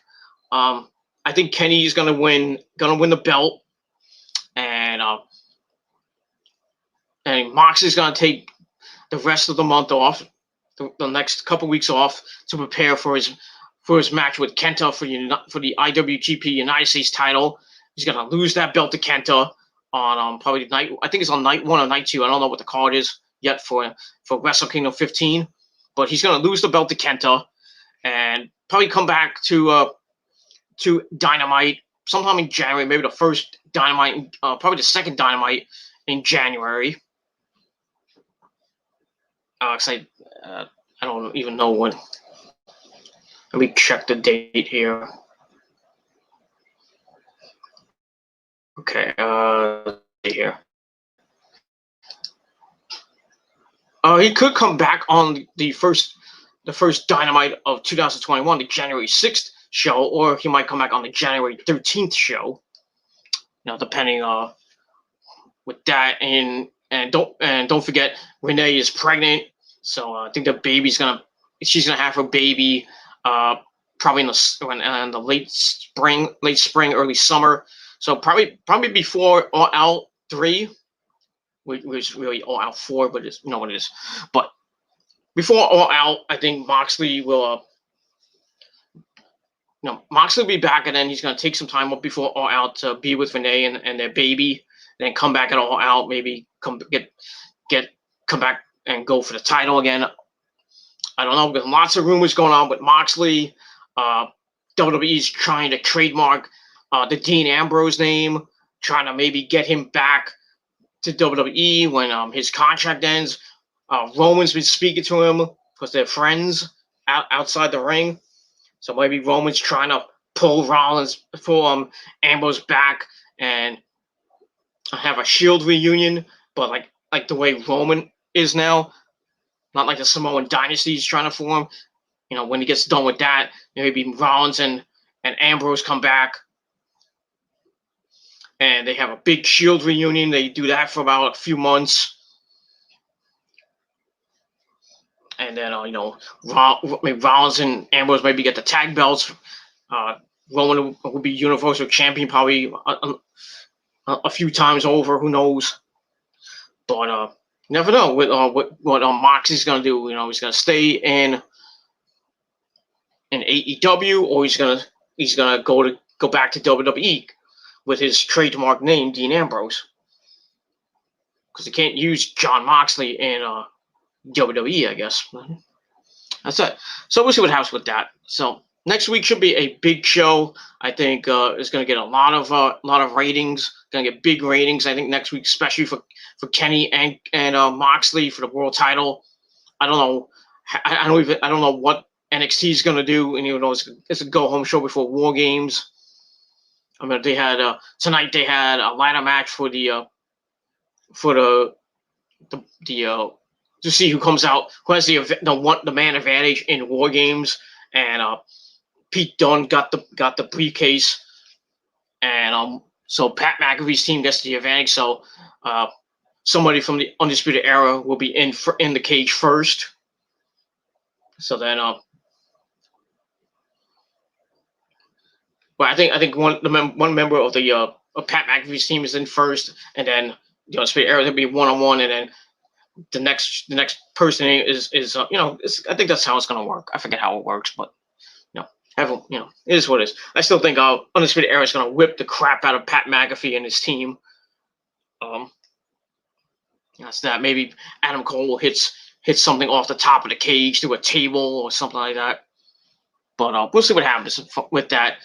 I think Kenny is gonna win the belt, and Moxley's gonna take the rest of the month off, the next couple weeks off, to prepare for his match with Kenta for the IWGP United States title. He's gonna lose that belt to Kenta on probably night. I think it's on night 1 or night 2. I don't know what the card is yet for Wrestle Kingdom 15, but he's gonna lose the belt to Kenta and probably come back to Dynamite sometime in January, maybe the first Dynamite, probably the second Dynamite in January. I don't even know when. Let me check the date here. Okay, here. He could come back on the first Dynamite of 2021, the January 6th show, or he might come back on the January 13th show. Depending with that, and don't forget, Renee is pregnant, so I think she's gonna have her baby probably in the late spring, early summer. So probably before All Out 3, which was really All Out 4, but it's what it is. But before All Out, I think Moxley will Moxley will be back, and then he's gonna take some time up before All Out to be with Renee and their baby, then come back at All Out, maybe come back and go for the title again. I don't know, because lots of rumors going on with Moxley. WWE's trying to trademark the Dean Ambrose name, trying to maybe get him back to WWE when his contract ends. Roman's been speaking to him because they're friends outside the ring. So maybe Roman's trying to pull Ambrose back and have a Shield reunion, but like the way Roman is now, not like the Samoan dynasty he's trying to form. When he gets done with that, maybe Rollins and Ambrose come back, and they have a big Shield reunion. They do that for about a few months, and then Rollins and Ambrose maybe get the tag belts. Roman will be Universal Champion probably a few times over. Who knows? But You never know what Moxley's gonna do. You know, he's gonna stay in AEW, or he's gonna go back to WWE with his trademark name, Dean Ambrose, because he can't use John Moxley in WWE, I guess. That's it. So we'll see what happens with that. So next week should be a big show. I think it's going to get a lot of ratings. Going to get big ratings. I think next week, especially for Kenny and Moxley for the world title. I don't know. I don't know what NXT is going to do. And even though it's a go home show before War Games. I mean, they had tonight. They had a ladder match for the to see who comes out, who has the man advantage in War Games, and Pete Dunne got the briefcase, and so Pat McAfee's team gets the advantage. So somebody from the Undisputed Era will be in the cage first. So then, but I think one member of the of Pat McAfee's team is in first, and then the Undisputed Era will be 1-on-1, and then the next person is I think that's how it's gonna work. I forget how it works, but it is what it is. I still think Undisputed Era is gonna whip the crap out of Pat McAfee and his team. That's that. Maybe Adam Cole will hit something off the top of the cage through a table or something like that. But we'll see what happens with that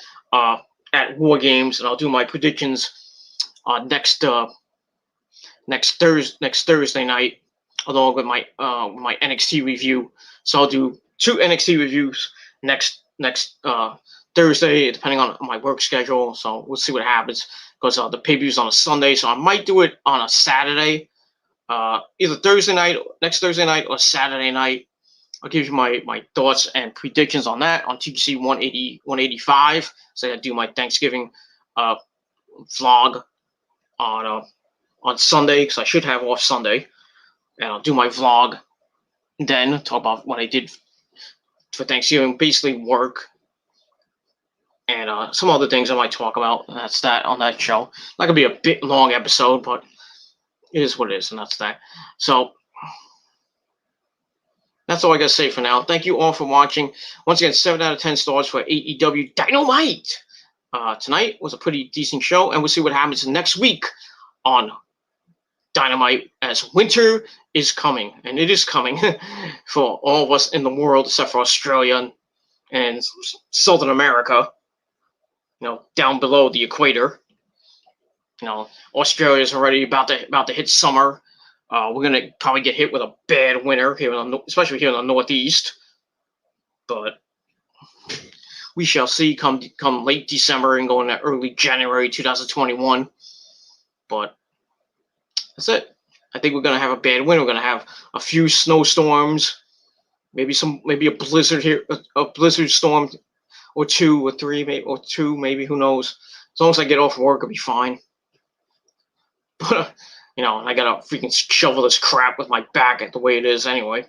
at War Games, and I'll do my predictions next Thursday night, along with my NXT review. So I'll do 2 NXT reviews next Thursday, depending on my work schedule. So we'll see what happens, because the pay-per-view's on a Sunday, so I might do it on a Saturday, either next Thursday night or Saturday night. I'll give you my thoughts and predictions on that on TGC 185. So I do my Thanksgiving vlog on Sunday, because I should have off Sunday, and I'll do my vlog then, talk about what I did for Thanksgiving, basically work, and some other things I might talk about. And that's that on that show. Not gonna be a bit long episode, but it is what it is, and that's that. So that's all I gotta say for now. Thank you all for watching. Once again, 7 out of 10 stars for AEW Dynamite. Tonight was a pretty decent show, and we'll see what happens next week on Dynamite, as winter is coming, and it is coming for all of us in the world, except for Australia and Southern America, down below the equator. Australia is already about to hit summer. We're gonna probably get hit with a bad winter here, especially here in the Northeast. But we shall see come late December and go into early January 2021. But that's it. I think we're gonna have a bad winter. We're gonna have a few snowstorms, maybe a blizzard here, a blizzard storm, or 2 or 3, maybe, who knows? As long as I get off work, I'll be fine. But and I gotta freaking shovel this crap with my back at the way it is anyway.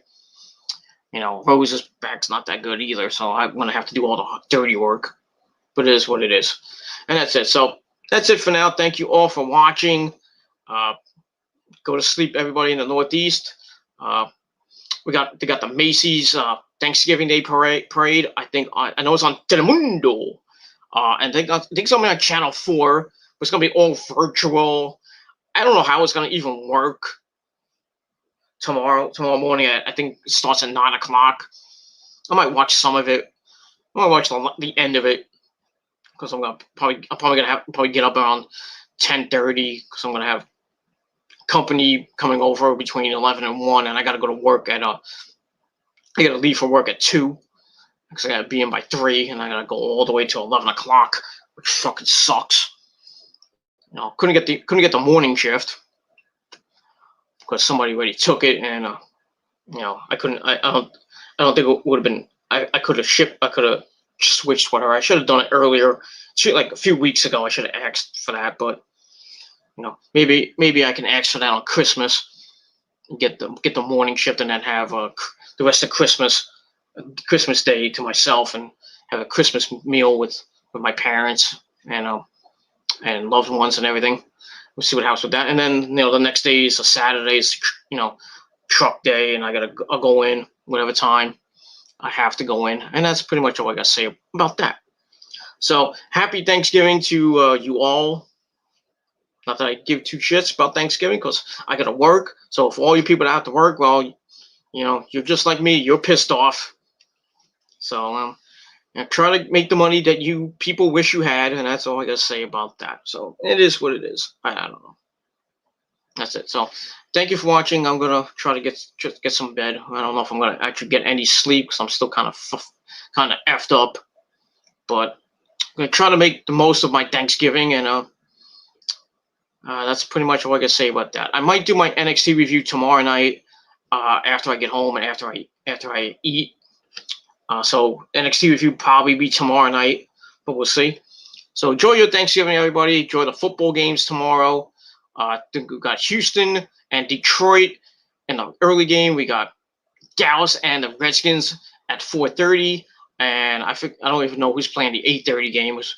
Rose's back's not that good either, so I'm gonna have to do all the dirty work. But it is what it is, and that's it. So that's it for now. Thank you all for watching. Go to sleep, everybody in the Northeast. They got the Macy's Thanksgiving Day parade. I know it's on Telemundo, and I think something on Channel 4. But it's gonna be all virtual. I don't know how it's gonna even work. Tomorrow morning, I think it starts at 9 o'clock. I might watch some of it. I might watch the end of it, because I'm probably gonna get up around 10:30, because I'm gonna have company coming over between 11 and 1, and I gotta go to work I gotta leave for work at 2, because I gotta be in by 3, and I gotta go all the way to 11 o'clock, which fucking sucks. Couldn't get the morning shift, because somebody already took it, and I couldn't. I don't think it would have been. I could have switched whatever. I should have done it earlier. Like a few weeks ago, I should have asked for that, but maybe I can ask for that on Christmas, and get the morning shift, and then have the rest of Christmas Day to myself, and have a Christmas meal with my parents and loved ones and everything. we'll see what happens with that. And then the next day is a Saturday, is truck day, and I'll go in whatever time I have to go in, and that's pretty much all I got to say about that. So happy Thanksgiving to you all. Not that I give two shits about Thanksgiving, because I got to work. So for all you people that have to work, well, you're just like me. You're pissed off. So try to make the money that you people wish you had, and that's all I got to say about that. So it is what it is. I don't know. That's it. So thank you for watching. I'm gonna try to get some bed. I don't know if I'm gonna actually get any sleep, because I'm still kind of effed up. But I'm gonna try to make the most of my Thanksgiving, and that's pretty much all I can say about that. I might do my NXT review tomorrow night after I get home and after I eat. So NXT review probably be tomorrow night, but we'll see. So enjoy your Thanksgiving, everybody. Enjoy the football games tomorrow. I think we got Houston and Detroit in the early game. We got Dallas and the Redskins at 4:30, and I don't even know who's playing the 8:30 game. It was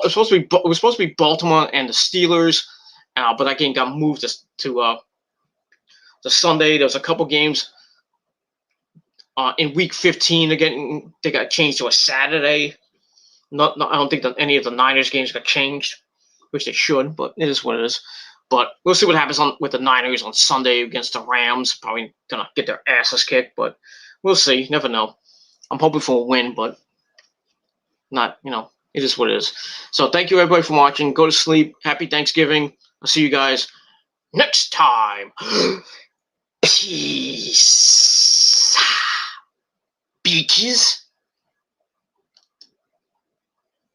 supposed to be Baltimore and the Steelers, but that game got moved to the Sunday. There was a couple games in Week 15 again. They got changed to a Saturday. I don't think that any of the Niners games got changed, which they should, but it is what it is. But we'll see what happens with the Niners on Sunday against the Rams. Probably gonna get their asses kicked, but we'll see. Never know. I'm hoping for a win, but not. It is what it is. So thank you everybody for watching. Go to sleep. Happy Thanksgiving. I'll see you guys next time. Peace, beaches.